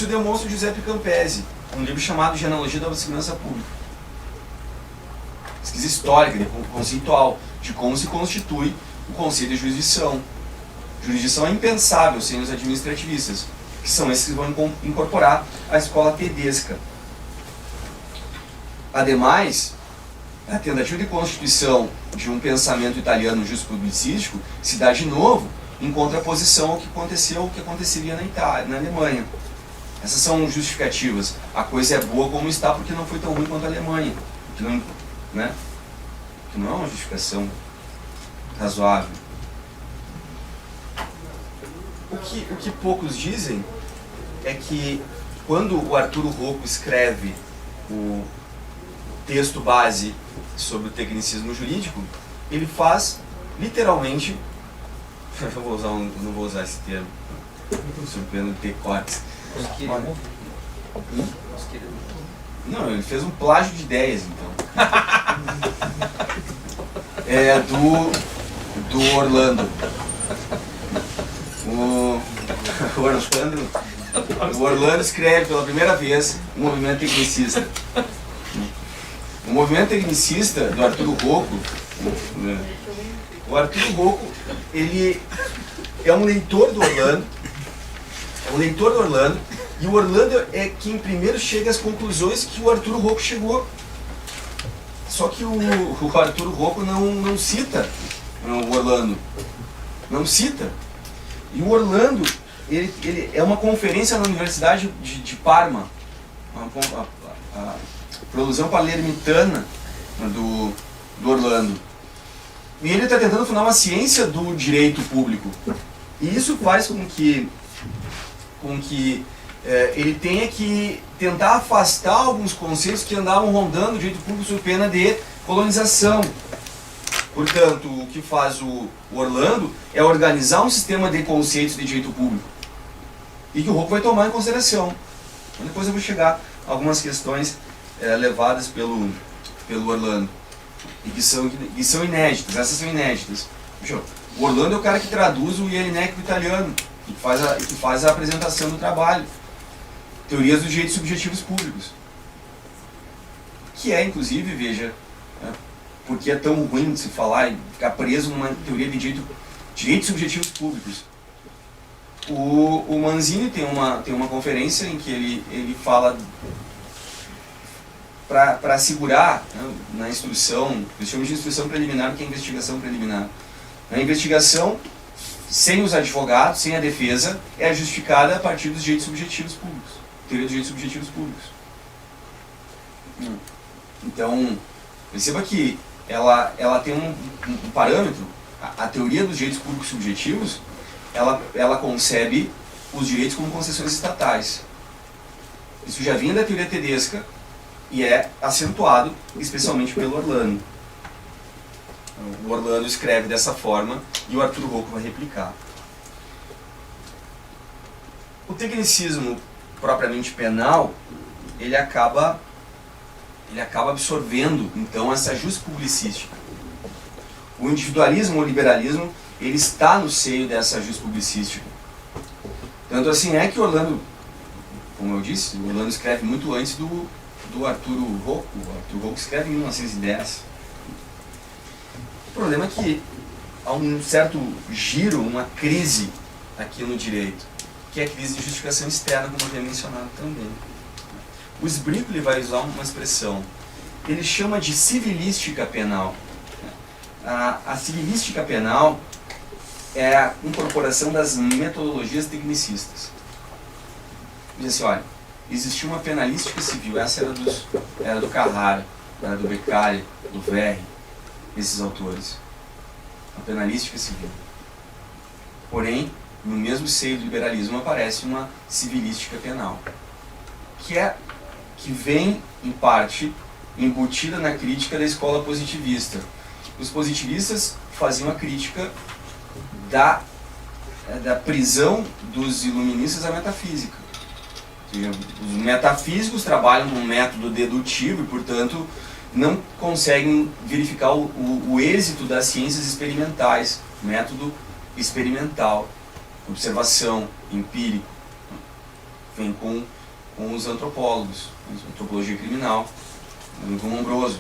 Isso demonstra o Giuseppe Campesi, um livro chamado Genealogia da Segurança Pública. Pesquisa histórica, conceitual, de como se constitui o conceito de jurisdição. Jurisdição é impensável sem os administrativistas, que são esses que vão incorporar a escola tedesca. Ademais, a tentativa de constituição de um pensamento italiano justo-publicístico se dá de novo em contraposição ao que aconteceu, o que aconteceria na Itália, na Alemanha. Essas são justificativas. A coisa é boa como está porque não foi tão ruim quanto a Alemanha. Que não, né? Que não é uma justificação razoável. O que poucos dizem é que quando o Arturo Rocco escreve o texto base sobre o tecnicismo jurídico, ele faz literalmente, não vou usar esse termo, sob pena de ter cortes. Não, ele fez um plágio de ideias, então. É do Orlando. O Orlando escreve pela primeira vez o movimento tecnicista. O movimento tecnicista do Arturo Rocco, o Arturo Rocco, ele é um leitor do Orlando, e o Orlando é quem primeiro chega às conclusões que o Arturo Rocco chegou. Só que o Arturo Rocco não cita o Orlando, não cita. E o Orlando, ele é uma conferência na Universidade de Parma, a produção palermitana do Orlando. E ele está tentando fundar uma ciência do direito público. E isso faz com que ele tenha que tentar afastar alguns conceitos que andavam rondando o direito público sob pena de colonização. Portanto, o que faz o Orlando é organizar um sistema de conceitos de direito público. E que o Rocco vai tomar em consideração. Então, depois eu vou chegar a algumas questões levadas pelo Orlando. E que são inéditas. Essas são inéditas. O Orlando é o cara que traduz o Jelinek para o italiano. E que faz a apresentação do trabalho. Teorias dos direitos subjetivos públicos. Que é, inclusive, veja, porque é tão ruim de se falar e ficar preso numa teoria de direitos subjetivos públicos. O Manzini tem uma conferência em que ele fala para assegurar, né, na instrução, eles chamam de instrução preliminar, que é a investigação preliminar. A investigação, sem os advogados, sem a defesa, é justificada a partir dos direitos subjetivos públicos. Teoria dos direitos subjetivos públicos. Então, perceba que ela tem um parâmetro. A teoria dos direitos públicos subjetivos, ela concebe os direitos como concessões estatais. Isso já vinha da teoria tedesca e é acentuado especialmente pelo Orlando. O Orlando escreve dessa forma e o Arturo Rocco vai replicar. O tecnicismo propriamente penal, ele acaba absorvendo então essa justpublicística. O individualismo ou liberalismo, ele está no seio dessa justpublicística. Tanto assim é que Orlando, como eu disse, o Orlando escreve muito antes do Arturo Rocco. O Arturo Rocco escreve em 1910. O problema é que há um certo giro, uma crise aqui no direito, que é a crise de justificação externa, como eu havia mencionado também. O Sbrick vai usar uma expressão, ele chama de civilística penal. A civilística penal é a incorporação das metodologias tecnicistas. Diz assim, olha, existia uma penalística civil, essa era do Carrara, era do Beccari, do Verri, esses autores. A penalística civil. Porém, no mesmo seio do liberalismo aparece uma civilística penal, que vem, em parte, embutida na crítica da escola positivista. Os positivistas faziam a crítica da prisão dos iluministas à metafísica. Os metafísicos trabalham com um método dedutivo e, portanto, não conseguem verificar o êxito das ciências experimentais, método experimental, observação, empírico. vem com os antropólogos, antropologia criminal, vem com Lombroso,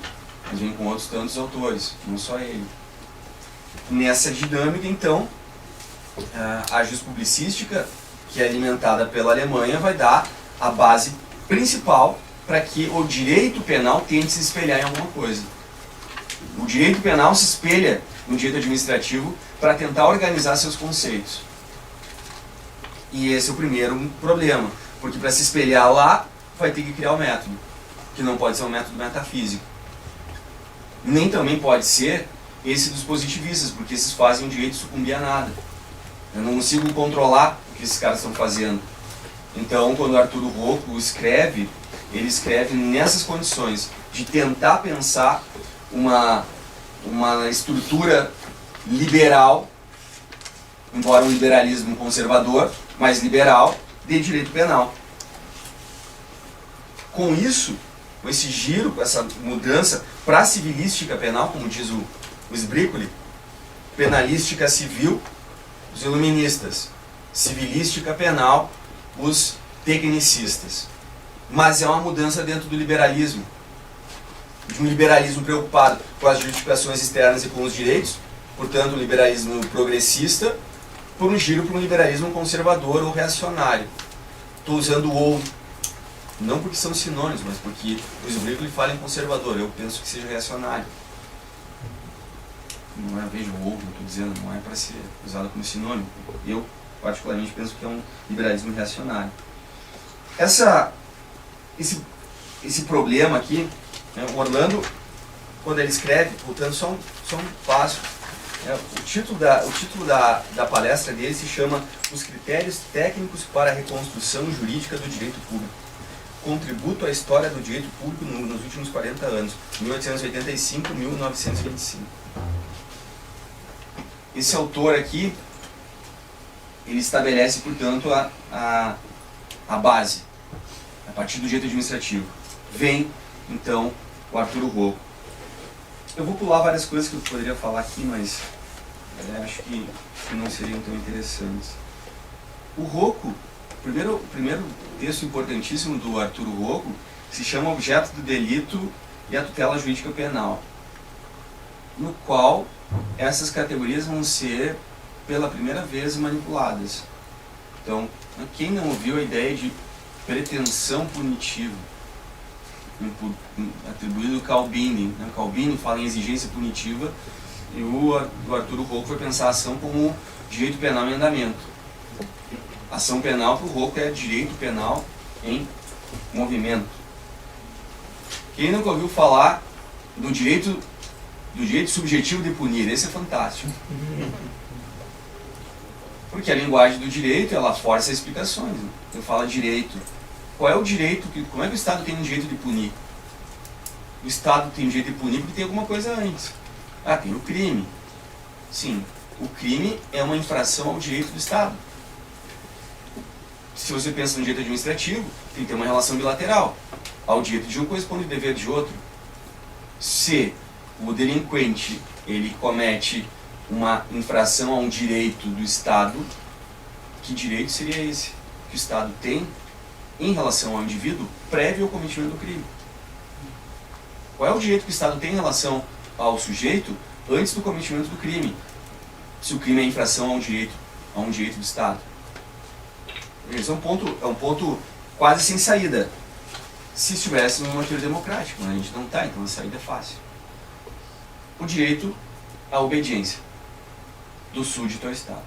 mas vem com outros tantos autores, não só ele. Nessa dinâmica, então, a juspublicística, que é alimentada pela Alemanha, vai dar a base principal para que o direito penal tente se espelhar em alguma coisa. O direito penal se espelha no direito administrativo para tentar organizar seus conceitos. E esse é o primeiro problema, porque para se espelhar lá, vai ter que criar o método, que não pode ser um método metafísico. Nem também pode ser esse dos positivistas, porque esses fazem o direito sucumbir a nada. Eu não consigo controlar o que esses caras estão fazendo. Então, quando o Arturo Rocco escreve, ele escreve nessas condições de tentar pensar uma estrutura liberal, embora um liberalismo conservador, mas liberal, de direito penal. Com isso, com esse giro, com essa mudança para a civilística penal, como diz o Sbricoli, penalística civil, os iluministas, civilística penal, os tecnicistas. Mas é uma mudança dentro do liberalismo, de um liberalismo preocupado com as justificações externas e com os direitos, portanto, um liberalismo progressista, por um giro para um liberalismo conservador ou reacionário. Estou usando ou, não porque são sinônimos, mas porque o Sbricoli fala em conservador, eu penso que seja reacionário. Não é, veja, o ou, eu estou dizendo, não é para ser usado como sinônimo. Eu, particularmente, penso que é um liberalismo reacionário. Esse problema aqui, né, o Orlando, quando ele escreve, voltando só um passo, o título da palestra dele se chama Os Critérios Técnicos para a Reconstrução Jurídica do Direito Público. Contributo à História do Direito Público nos últimos 40 anos, 1885-1925. Esse autor aqui, ele estabelece, portanto, a base, a partir do direito administrativo. Vem, então, o Arturo Rocco. Eu vou pular várias coisas que eu poderia falar aqui, mas acho que não seriam tão interessantes. O Rocco, o primeiro texto importantíssimo do Arturo Rocco, se chama Objeto do Delito e a Tutela Jurídica Penal, no qual essas categorias vão ser, pela primeira vez, manipuladas. Então, quem não ouviu a ideia de pretensão punitiva, atribuído ao Calbini. Calbini fala em exigência punitiva e o Arturo Rocco foi pensar a ação como direito penal em andamento. Ação penal para o Rocco é direito penal em movimento. Quem nunca ouviu falar do direito subjetivo de punir? Esse é fantástico. Porque a linguagem do direito, ela força explicações. Né? Eu falo direito. Qual é o direito, como é que o Estado tem o direito de punir? O Estado tem o direito de punir porque tem alguma coisa antes. Tem o crime. Sim, o crime é uma infração ao direito do Estado. Se você pensa no direito administrativo, tem que ter uma relação bilateral. Ao direito de um corresponde o dever de outro. Se o delinquente ele comete uma infração a um direito do Estado, que direito seria esse que o Estado tem em relação ao indivíduo prévio ao cometimento do crime? Qual é o direito que o Estado tem em relação ao sujeito antes do cometimento do crime? Se o crime é infração a um direito do Estado. Esse é um ponto quase sem saída. Se estivesse numa teoria democrática, mas a gente não está, então a saída é fácil. O direito à obediência do súdito ao Estado.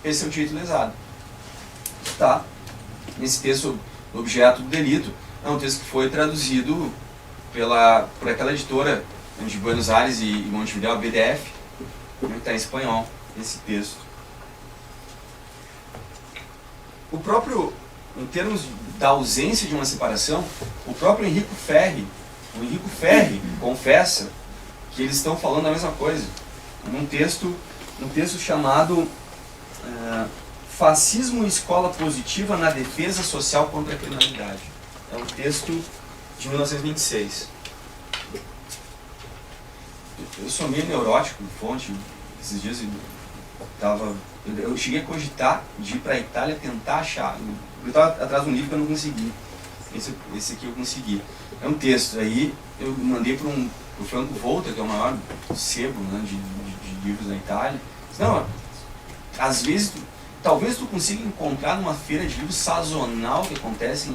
Esse é o direito lesado. Está nesse texto, Objeto do Delito, é um texto que foi traduzido por aquela editora de Buenos Aires e Montevideo, a BDF, que está em espanhol, esse texto. O próprio, em termos da ausência de uma separação, o próprio Enrico Ferri confessa que eles estão falando a mesma coisa, num texto chamado Fascismo e Escola Positiva na Defesa Social contra a Criminalidade. É um texto de 1926. Eu sou meio neurótico, fonte, esses dias eu cheguei a cogitar de ir para a Itália tentar achar, Eu estava atrás de um livro que eu não consegui. Esse aqui eu consegui. É um texto. Aí eu mandei para o Franco Volta, que é o maior sebo, né, de livros na Itália. Não, às vezes, talvez tu consiga encontrar numa feira de livros sazonal que acontece,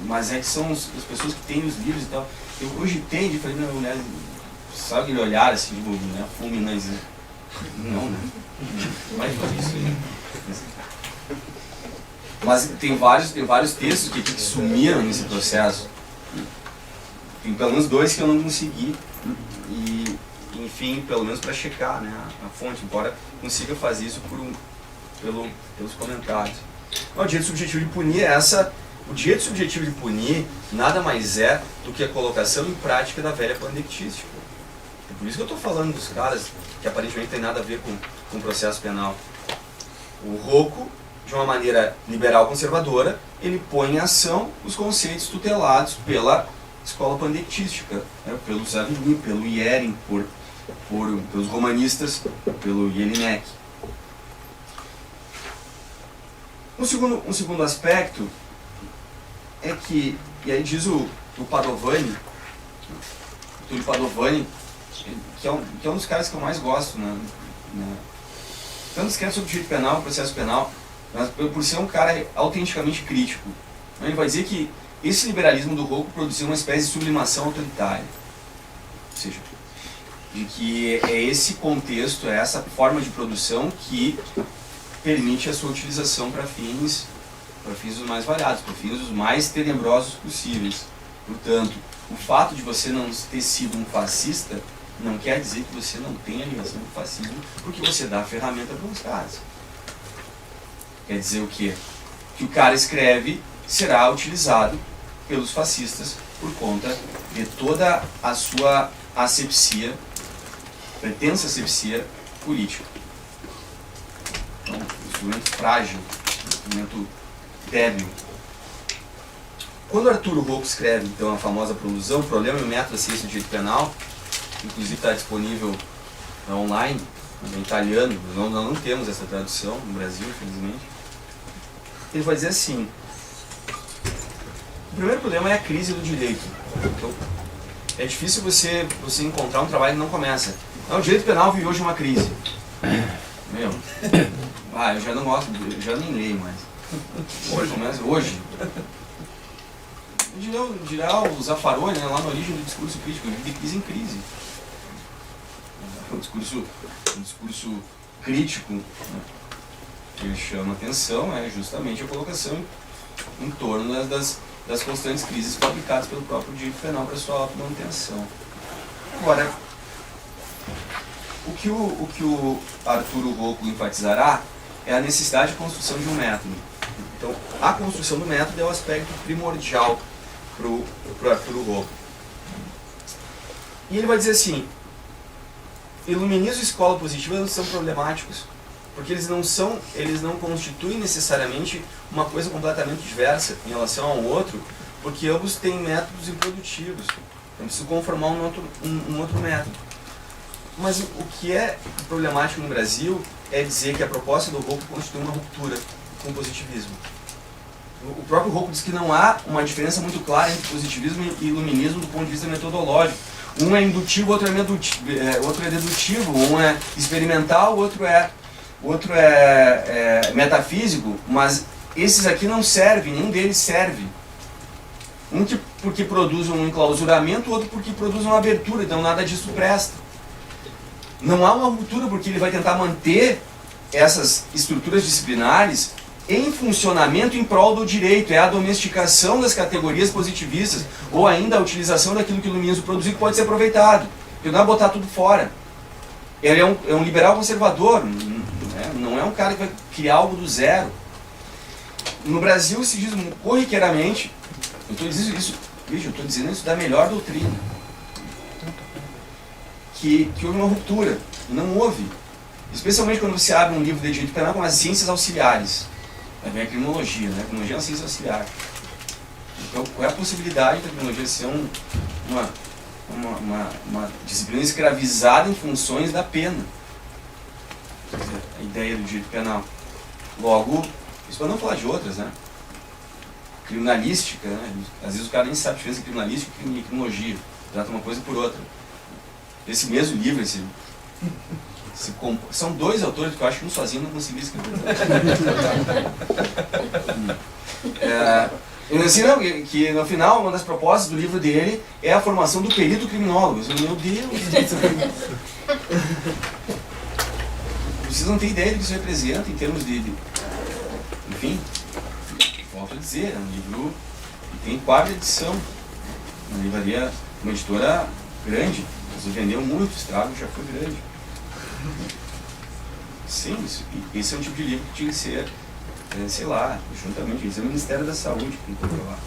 mas é que são as pessoas que têm os livros e tal. Eu hoje tenho, de falei, minha mulher, sabe aquele olhar assim, tipo, né, fulminante, né? Não, né? Mas isso aí. Mas tem vários textos que sumiram nesse processo. Tem pelo menos 2 que eu não consegui. E, enfim, pelo menos para checar, né, a fonte, embora consiga fazer isso pelos comentários. O direito subjetivo de punir é essa. O direito subjetivo de punir nada mais é do que a colocação em prática da velha pandectística. É por isso que eu estou falando dos caras que aparentemente tem nada a ver com o processo penal. O Rocco, de uma maneira liberal conservadora, ele põe em ação os conceitos tutelados pela escola pandectística, né, pelo Savigny, pelo Iering, pelos romanistas, pelo Jelinek. Um segundo aspecto é que, e aí diz o Padovani, o Túlio Padovani, que é um dos caras que eu mais gosto, né? Tanto escreve sobre direito penal, processo penal, mas por ser um cara autenticamente crítico. Ele vai dizer que esse liberalismo do Rocco produziu uma espécie de sublimação autoritária. Ou seja, de que é esse contexto, é essa forma de produção que permite a sua utilização para fins os mais variados, para fins os mais tenebrosos possíveis. Portanto, o fato de você não ter sido um fascista não quer dizer que você não tenha ligação com o fascismo, porque você dá a ferramenta para os caras. Quer dizer o quê? Que o cara escreve será utilizado pelos fascistas por conta de toda a sua asepsia, pretensa asepsia política. Então, um instrumento frágil, um instrumento débil. Quando Arturo Rocco escreve, então, a famosa Prolusão, Problema e o Método da Ciência do Direito Penal, que inclusive está disponível online, em italiano, nós não temos essa tradução no Brasil, infelizmente. Ele vai dizer assim: o primeiro problema é a crise do direito. Então, é difícil você encontrar um trabalho que não começa. O direito penal vive hoje uma crise. Meu, eu já não gosto, eu já nem leio mais. Hoje começa, hoje. Dirá o Zaffaroni, né, lá na origem do discurso crítico, de crise em crise. Um discurso crítico, né, que ele chama atenção é justamente a colocação em torno das constantes crises fabricadas pelo próprio direito penal para sua automanutenção. Agora, o que o Arturo Rocco enfatizará é a necessidade de construção de um método. Então, a construção do método é o aspecto primordial para o Arturo Rocco. E ele vai dizer assim: iluminismo e escola positiva não são problemáticos, porque eles não constituem necessariamente uma coisa completamente diversa em relação ao outro, porque ambos têm métodos improdutivos. Então preciso conformar um outro método. Mas o que é problemático no Brasil é dizer que a proposta do Rocco constitui uma ruptura com o positivismo. O próprio Rocco diz que não há uma diferença muito clara entre positivismo e iluminismo do ponto de vista metodológico. Um é indutivo, outro é dedutivo, um é experimental, o outro é metafísico, mas esses aqui não servem, nenhum deles serve. Um porque produz um enclausuramento, o outro porque produz uma abertura, então nada disso presta. Não há uma ruptura porque ele vai tentar manter essas estruturas disciplinares em funcionamento em prol do direito, é a domesticação das categorias positivistas, ou ainda a utilização daquilo que o iluminismo produziu que pode ser aproveitado. Ele não é botar tudo fora. Ele é um liberal conservador, não é um cara que vai criar algo do zero. No Brasil se diz corriqueiramente, eu estou dizendo isso da melhor doutrina, que houve uma ruptura, não houve. Especialmente quando você abre um livro de direito penal como as ciências auxiliares. Aí vem a criminologia, né? A criminologia é uma ciência auxiliar. Então, qual é a possibilidade da criminologia ser uma disciplina escravizada em funções da pena? Quer dizer, a ideia do direito penal. Logo, isso para não falar de outras, né? criminalística, né? Às vezes o cara nem sabe a diferença entre criminalística e criminologia, trata uma coisa por outra. Esse mesmo livro, são dois autores que eu acho que um sozinho não conseguiria escrever. Ele ensina que no final uma das propostas do livro dele é a formação do perito criminólogo. Meu Deus! Vocês não têm ideia do que isso representa em termos de enfim, volto a dizer, é um livro que tem 4ª edição, uma livraria, uma editora grande, mas vendeu muito, o estrago já foi grande. Sim, esse é um tipo de livro que tinha que ser, sei lá, juntamente, isso é o Ministério da Saúde que controlar.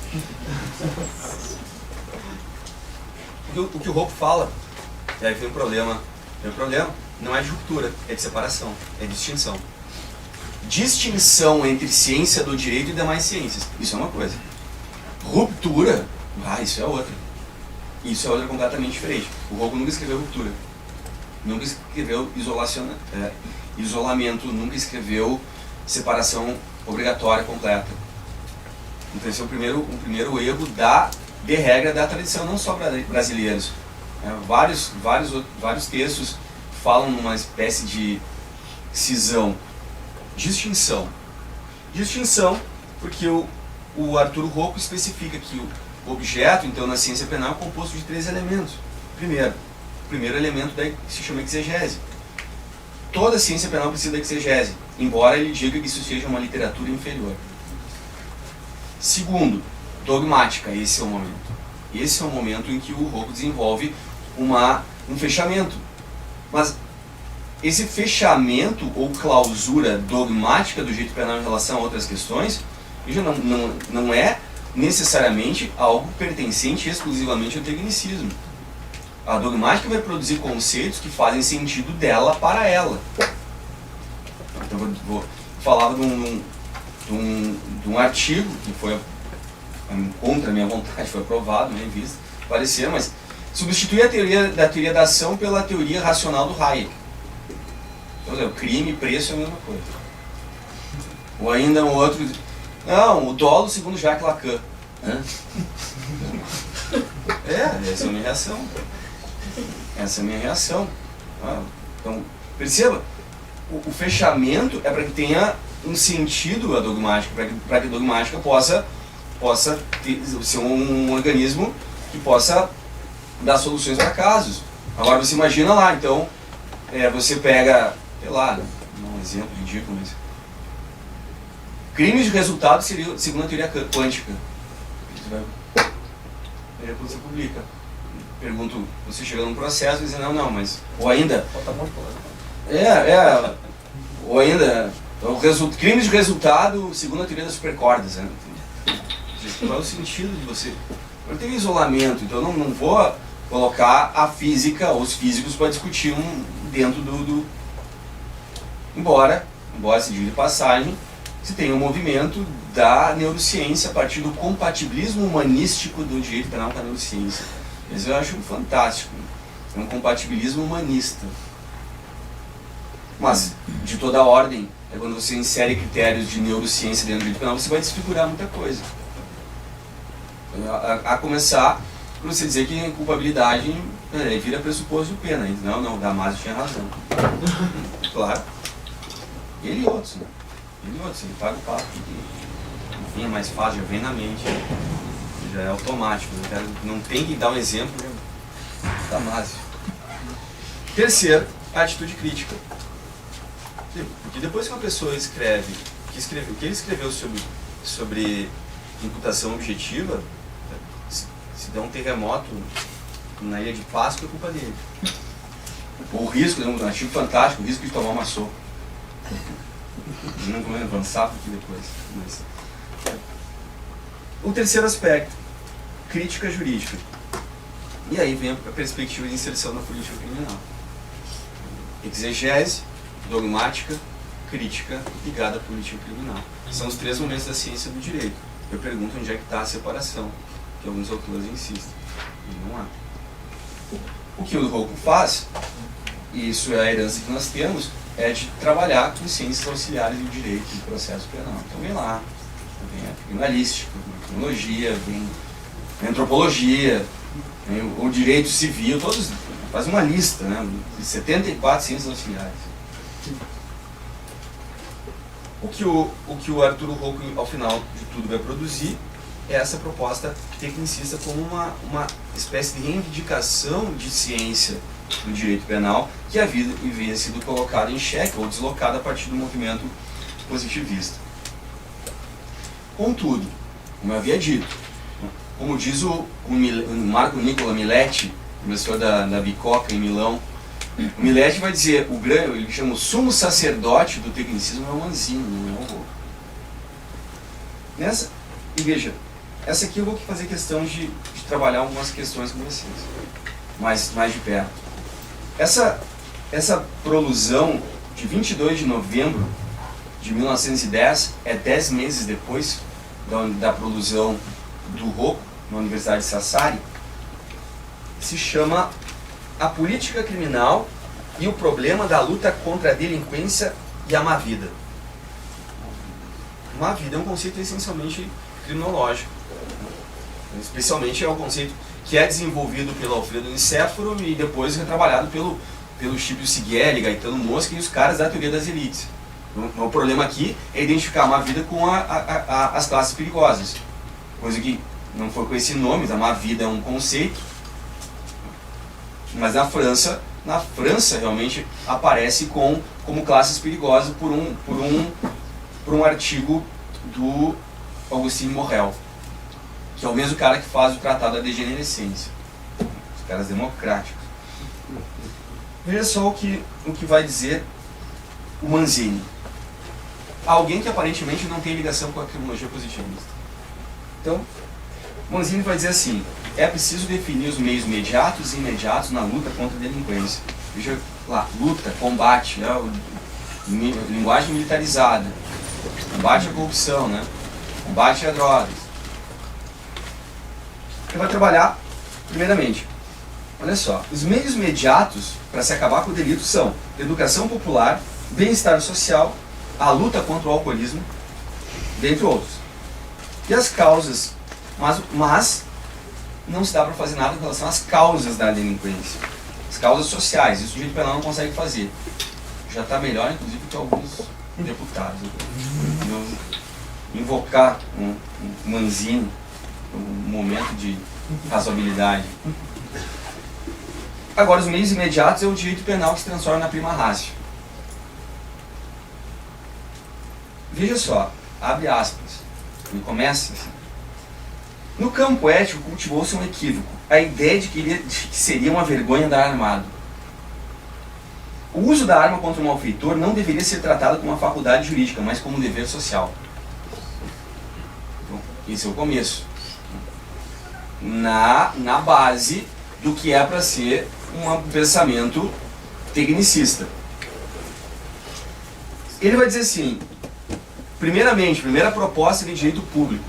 O que o Roco fala, e aí tem um problema, não é de ruptura, é de separação, é de distinção. Distinção entre ciência do direito e demais ciências, isso é uma coisa. Ruptura, isso é outra. Isso é outra completamente diferente. O Roco nunca escreveu ruptura, nunca escreveu isolamento, nunca escreveu separação obrigatória completa. Então esse é o primeiro erro de regra da tradição, não só brasileiros. Vários textos falam numa espécie de cisão. Distinção, porque o Arturo Rocco especifica que o objeto, então, na ciência penal é composto de 3 elementos. O primeiro elemento se chama exegese. Toda ciência penal precisa da exegese, embora ele diga que isso seja uma literatura inferior. Segundo, dogmática, esse é o momento. Esse é o momento em que o Rocco desenvolve um fechamento. Mas esse fechamento ou clausura dogmática do direito penal em relação a outras questões não é necessariamente algo pertencente exclusivamente ao tecnicismo. A dogmática vai produzir conceitos que fazem sentido dela para ela. Então falava de um artigo que foi contra a minha vontade, foi aprovado na revista, parecer, mas substitui a teoria da ação pela teoria racional do Hayek. Então, crime e preço é a mesma coisa. Ou ainda um outro, o dolo segundo Jacques Lacan. Essa é a minha reação. Essa é a minha reação. Então, perceba, o fechamento é para que tenha um sentido a dogmática, para que a dogmática possa ser um organismo que possa dar soluções para casos. Agora você imagina lá, então, você pega, sei lá, um exemplo ridículo, mas crimes de resultado seria segundo a teoria quântica. Quando você publica, pergunto, você chega num processo e diz, não, mas ou ainda ou ainda crimes de resultado segundo a teoria das supercordas, né? Qual é o sentido de você? Eu tenho isolamento, então eu não vou colocar a física ou os físicos para discutir dentro do embora se diga de passagem, se tem um movimento da neurociência a partir do compatibilismo humanístico do direito penal com a neurociência. Isso eu acho fantástico. É um compatibilismo humanista. Mas, de toda ordem, quando você insere critérios de neurociência dentro do direito penal, você vai desfigurar muita coisa. A começar por você dizer que culpabilidade vira pressuposto de pena. Não, Damasio tinha razão. Claro. Ele e outros, né? Ele paga o papo. Enfim, é mais fácil, já vem na mente. Já é automático. Não tem que dar um exemplo. Damasio. Terceiro, a atitude crítica. Porque depois que uma pessoa escreve o que ele escreveu sobre imputação objetiva, se der um terremoto na Ilha de Páscoa, é culpa dele. O risco, um artigo fantástico, o risco de tomar uma sopa. Não vou avançar aqui depois. Mas... O terceiro aspecto, crítica jurídica. E aí vem a perspectiva de inserção na política criminal. Exegese, dogmática, crítica ligada à política criminal. São os 3 momentos da ciência do direito. Eu pergunto onde é que está a separação, que alguns autores insistem. E não há. O que o Rocco faz, e isso é a herança que nós temos, é de trabalhar com ciências auxiliares do direito e do processo penal. Então vem lá, vem a criminalística, vem a criminologia, vem a antropologia, vem o direito civil, todos faz uma lista, né, de 74 ciências auxiliares. O que o Arturo Rocco, ao final de tudo, vai produzir é essa proposta tecnicista como uma espécie de reivindicação de ciência do direito penal que havia sido colocada em xeque ou deslocada a partir do movimento positivista. Contudo, como eu havia dito, como diz o Marco Nicola Miletti, professor da Bicocca em Milão, o Miletti vai dizer, ele chama o sumo sacerdote do tecnicismo é o Manzini, não é o Rocco. E veja, essa aqui eu vou fazer questão de trabalhar algumas questões com vocês, mais de perto. Essa prolusão de 22 de novembro de 1910 é 10 meses depois da prolusão do Rocco na Universidade de Sassari, se chama A Política Criminal e o Problema da Luta contra a Delinquência e a Má Vida. Má vida é um conceito essencialmente criminológico. Especialmente é um conceito que é desenvolvido pelo Alfredo Nicéforo e depois retrabalhado pelo Scipio Sighelli, Gaetano Mosca e os caras da teoria das elites. Então, o problema aqui é identificar a má vida com as classes perigosas. Coisa que não foi com esse nome, a má vida é um conceito, mas na França realmente aparece como classes perigosas por um artigo do Augustin Morel, que é o mesmo cara que faz o Tratado da Degenerescência. Os caras democráticos. Veja só o que vai dizer o Manzini. Alguém que aparentemente não tem ligação com a criminologia positivista. Então, Manzini vai dizer assim, é preciso definir os meios imediatos e imediatos na luta contra a delinquência. Veja lá, luta, combate, linguagem militarizada, combate à corrupção, né? Combate a drogas. Ele vai trabalhar, primeiramente, olha só, os meios imediatos para se acabar com o delito são educação popular, bem-estar social, a luta contra o alcoolismo, dentre outros. E as causas, mas não se dá para fazer nada em relação às causas da delinquência. As causas sociais, isso o direito penal não consegue fazer. Já está melhor, inclusive, que alguns deputados. Invocar um Manzini, um momento de razoabilidade. Agora, os meios imediatos é o direito penal que se transforma na prima ratio. Veja só, abre aspas, e começa assim. No campo ético cultivou-se um equívoco, a ideia de que seria uma vergonha andar armado. O uso da arma contra um malfeitor não deveria ser tratado como uma faculdade jurídica, mas como um dever social. Então, esse é o começo. Na base do que é para ser um pensamento tecnicista. Ele vai dizer assim, primeira proposta de direito público,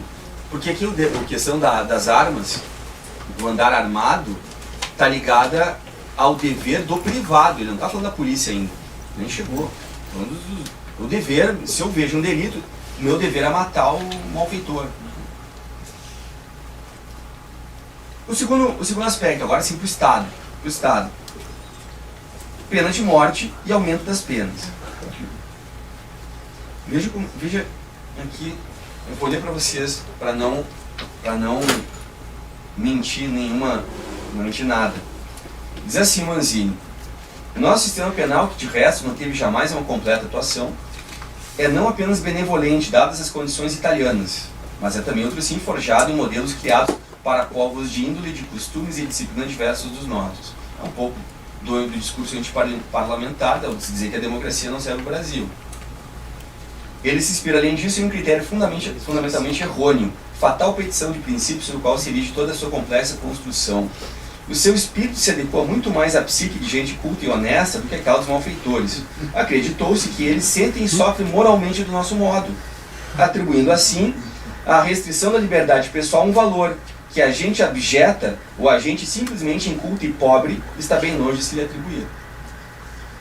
porque aqui a questão das armas, do andar armado, está ligada ao dever do privado, ele não está falando da polícia ainda, nem chegou. Falando do dever, se eu vejo um delito, o meu dever é matar o malfeitor. O segundo aspecto, agora sim para o Estado. Pena de morte e aumento das penas. Veja aqui, eu vou ler para vocês, para não mentir não mentir nada. Diz assim Manzini, o nosso sistema penal, que de resto não teve jamais uma completa atuação, é não apenas benevolente, dadas as condições italianas, mas é também outro sim forjado em modelos criados para povos de índole, de costumes e disciplina diversos dos nossos. É um pouco do discurso antiparlamentar, ao se dizer que a democracia não serve no Brasil. Ele se inspira, além disso, em um critério fundamentalmente errôneo, fatal petição de princípios sobre o qual se erige toda a sua complexa construção. O seu espírito se adequa muito mais à psique de gente culta e honesta do que àquela dos malfeitores. Acreditou-se que eles sentem e sofrem moralmente do nosso modo, atribuindo assim à restrição da liberdade pessoal um valor que a gente abjeta ou a gente simplesmente inculta e pobre está bem longe de se lhe atribuir.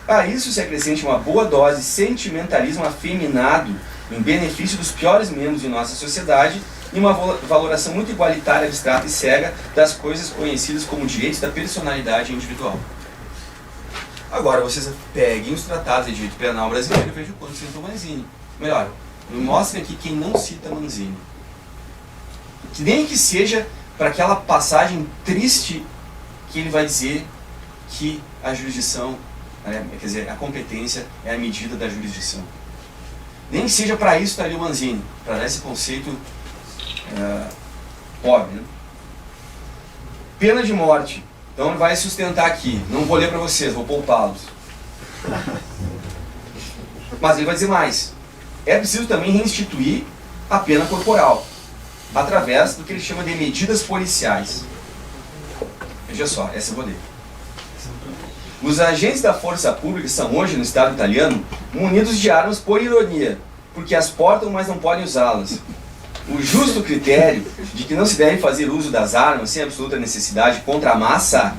A isso se acrescente uma boa dose de sentimentalismo afeminado em benefício dos piores membros de nossa sociedade e uma valoração muito igualitária, abstrata e cega das coisas conhecidas como direitos da personalidade individual. Agora, vocês peguem os tratados de direito penal brasileiro e vejam quanto citam Manzini. Melhor, me mostrem aqui quem não cita Manzini. Que nem que seja para aquela passagem triste que ele vai dizer que a jurisdição, quer dizer, a competência é a medida da jurisdição. Nem que seja para isso está ali o Manzini, para dar esse conceito pobre. Né? Pena de morte. Então ele vai sustentar aqui. Não vou ler para vocês, vou poupá-los. Mas ele vai dizer mais. É preciso também reinstituir a pena corporal, através do que ele chama de medidas policiais. Veja só, essa eu vou ler. Os agentes da força pública são hoje, no Estado italiano, munidos de armas por ironia, porque as portam, mas não podem usá-las. O justo critério de que não se deve fazer uso das armas sem absoluta necessidade contra a massa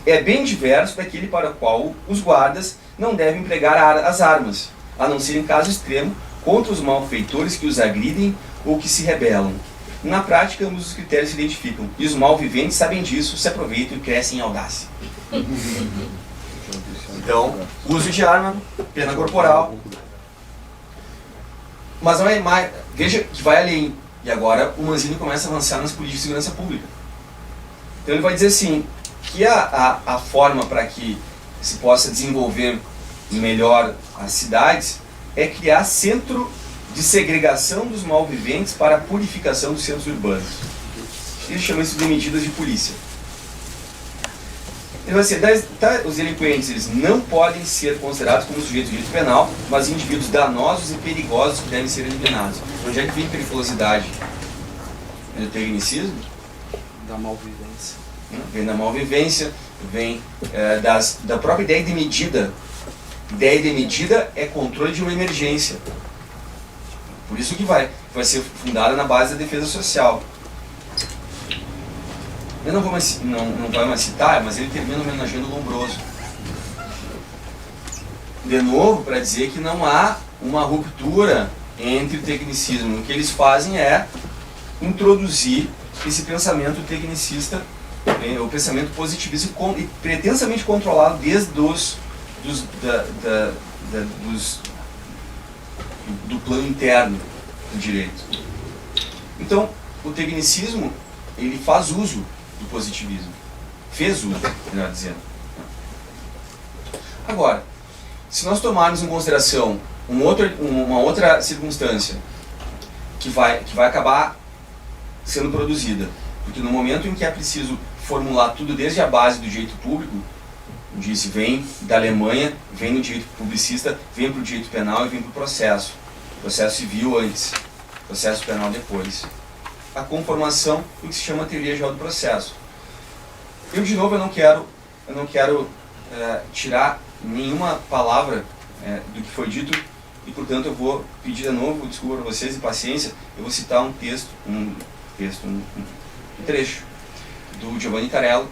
é bem diverso daquele para o qual os guardas não devem empregar as armas, a não ser em caso extremo, contra os malfeitores que os agridem ou que se rebelam. Na prática, ambos os critérios se identificam, e os malviventes sabem disso, se aproveitam e crescem em audácia. Então, uso de arma, pena corporal. Mas não é mais. Veja que vai além. E agora o Manzini começa a avançar nas políticas de segurança pública. Então ele vai dizer assim, que a forma para que se possa desenvolver melhor as cidades é criar centro de segregação dos malviventes para a purificação dos centros urbanos. Ele chama isso de medidas de polícia. Ele vai dizer, os delinquentes eles não podem ser considerados como sujeitos de direito penal, mas indivíduos danosos e perigosos que devem ser eliminados. Onde é que vem periculosidade? É do tecnicismo? Da malvivência. Vem da malvivência, vem da própria ideia de medida. Ideia de medida é controle de uma emergência. Por isso que vai ser fundada na base da defesa social. Eu não vai mais citar, mas ele termina homenageando o Lombroso. De novo, para dizer que não há uma ruptura entre o tecnicismo. O que eles fazem é introduzir esse pensamento tecnicista, o pensamento positivista e pretensamente controlado desde do plano interno do direito. Então, o tecnicismo ele faz uso do positivismo. Fez uso, melhor dizendo. Agora, se nós tomarmos em consideração uma outra circunstância que vai acabar sendo produzida, porque no momento em que é preciso formular tudo desde a base do direito público, disse, vem da Alemanha, vem no direito publicista, vem para o direito penal e vem para o processo. Processo civil antes, processo penal depois. A conformação do que se chama teoria geral do processo. Eu, de novo, eu não quero tirar nenhuma palavra do que foi dito e, portanto, eu vou pedir de novo desculpa para vocês e paciência. Eu vou citar um trecho do Giovanni Carello,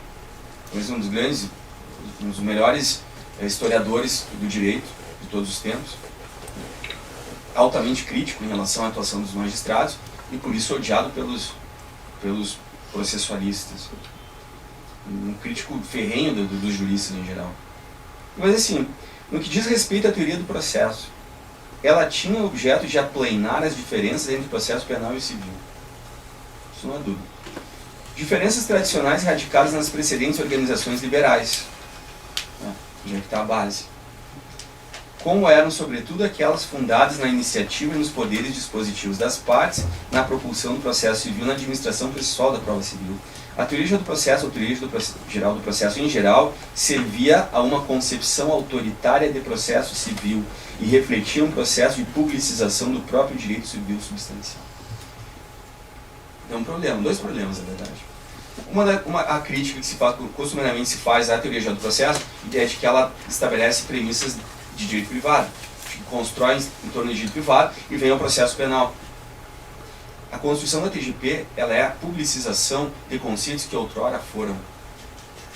um dos grandes, um dos melhores historiadores do direito de todos os tempos, altamente crítico em relação à atuação dos magistrados e por isso odiado pelos processualistas, um crítico ferrenho dos juristas em geral. Mas assim, no que diz respeito à teoria do processo, ela tinha o objeto de aplanar as diferenças entre o processo penal e o civil. Isso não há dúvida. Diferenças tradicionais radicadas nas precedentes organizações liberais, já que está a base. Como eram, sobretudo, aquelas fundadas na iniciativa e nos poderes dispositivos das partes, na propulsão do processo civil, na administração processual da prova civil. A teoria geral do processo, ou teoria geral do processo em geral, servia a uma concepção autoritária de processo civil e refletia um processo de publicização do próprio direito civil substancial. Então, dois problemas, na verdade. A crítica que costumeiramente se faz à teoria geral do processo é de que ela estabelece premissas de direito privado, que constrói em torno de direito privado e vem ao processo penal. A construção da TGP ela é a publicização de conceitos que outrora foram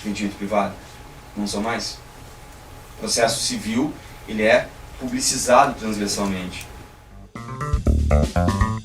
de direito privado, não são mais. O processo civil ele é publicizado transversalmente. Música